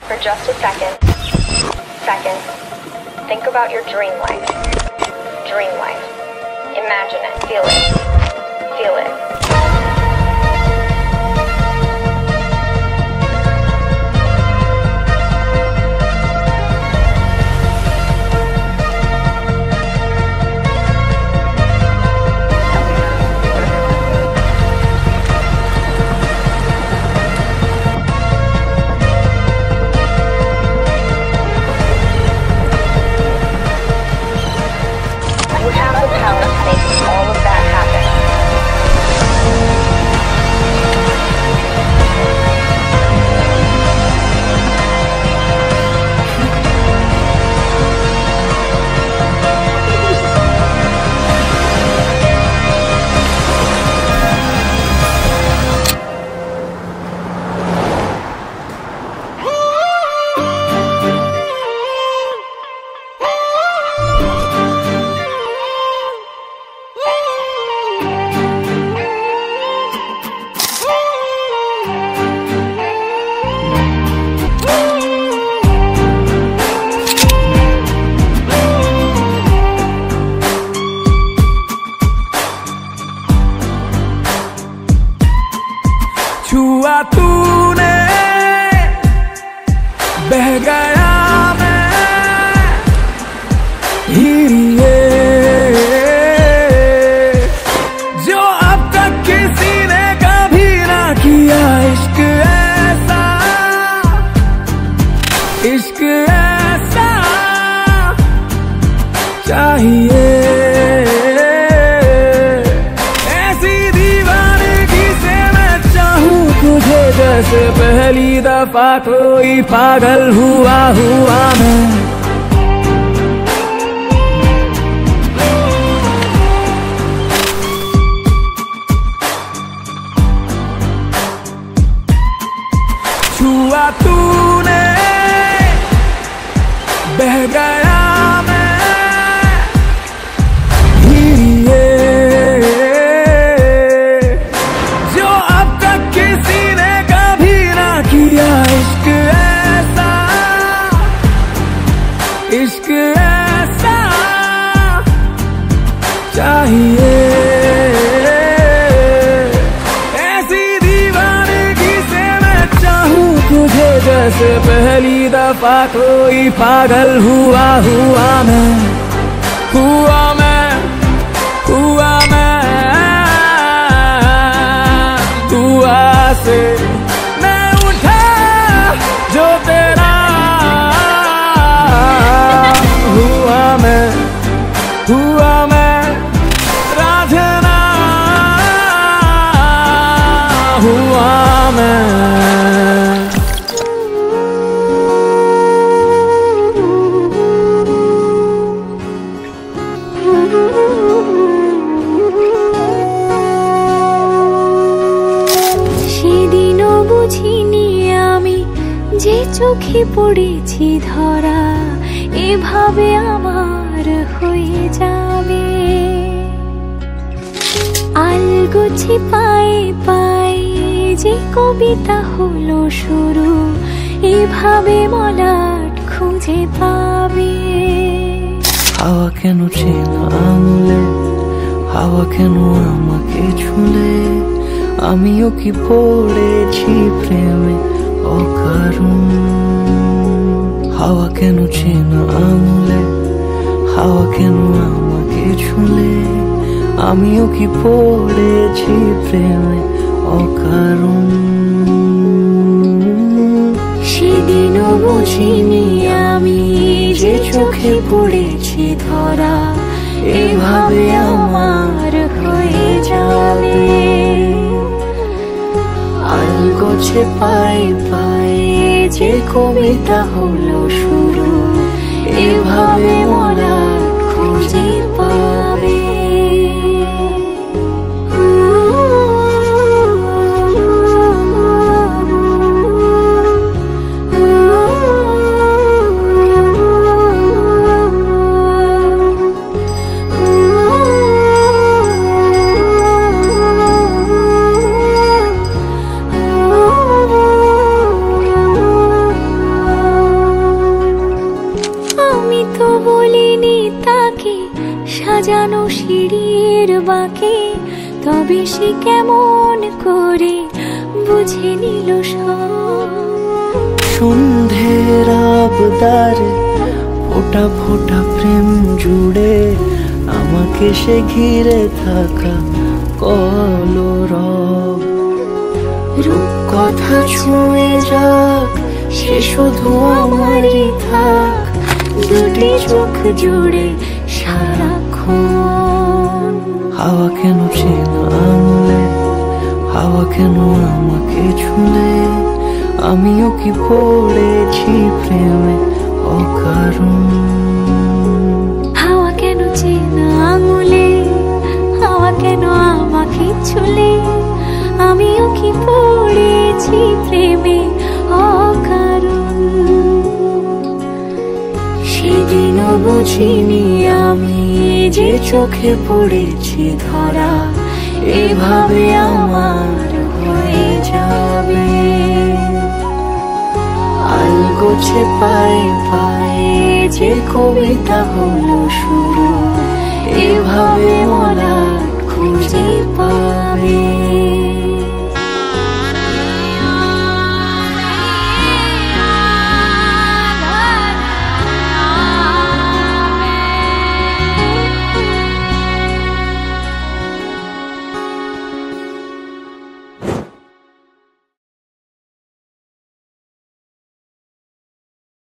For just a second, think about your dream life. Dream life. Imagine it, feel it, feel it. You have the power to make all of that happen. छुआ तूने बह गया मैं हीरे जो अब तक किसी ने कभी ना किया इश्क ऐसा चाहिए जैसे पहली दफा कोई पागल हुआ मैं छुआ तूने बह गया मैं हीरे जो अब तक किसी ने किया इश्क ऐसा चाहिए ऐसी दीवानगी से मैं चाहूं तुझे जैसे पहली दफा कोई पागल हुआ मैं हुआ से जो तेरा हुआ मैं राधना हुआ मैं সেদিনও বুঝিনি আমি যে চোখে পড়েছি ধরা এভাবে আমার হয়ে যাবে আলগোছি পায়ে পায়ে যে কবিতা হলো শুরু এভাবে মলাট খুঁজে পাবে হাওয়া কেন চেনা আঙুলে হাওয়া কেন আমাকে ছুলে আমিও কি পড়েছি প্রেমে অকারণ হাওয়া কেন চেনা আঙুলে হাওয়া কেন আমাকে ছুলে আমিও কি পড়েছি প্রেমে অকারণ সেদিনও বুঝিনি আমি যে চোখে পড়েছি ধরা এভাবে আমার হয়ে যাবে আলগোছে পায়ে পায়ে যে কবিতা হলো শুরু এভাবে মোরা খুঁজে পাবে সাজানো সিঁড়ির বাঁকে, তবে সে কেমন করে বুঝে নিল সব। সন্ধ্যের আবদারে ফোঁটা ফোঁটা প্রেম জুড়ে আমাকে সে ঘিরে থাকা কলরব। রূপকথা ছুঁয়ে যাক, সে শুধু আমারই থাক, দুটি চোখ জুড়ে সারাক্ষণ। হাওয়া কেন চেনা আঙুলে, হাওয়া কেন আমাকে ছুঁলে, আমিও কি পড়েছি প্রেমে অকারণ। হাওয়া কেন চেনা আঙুলে, হাওয়া কেন আমাকে ছুঁলে, আমিও কি পড়েছি প্রেমে অকারণ। সেদিনও বুঝিনি আমি যে চোখে পড়েছি ধরা, এভাবে আমার হয়ে যাবে। আলগোছে পায়ে পায়ে যে কবিতা হলো শুরু, এভাবে বলা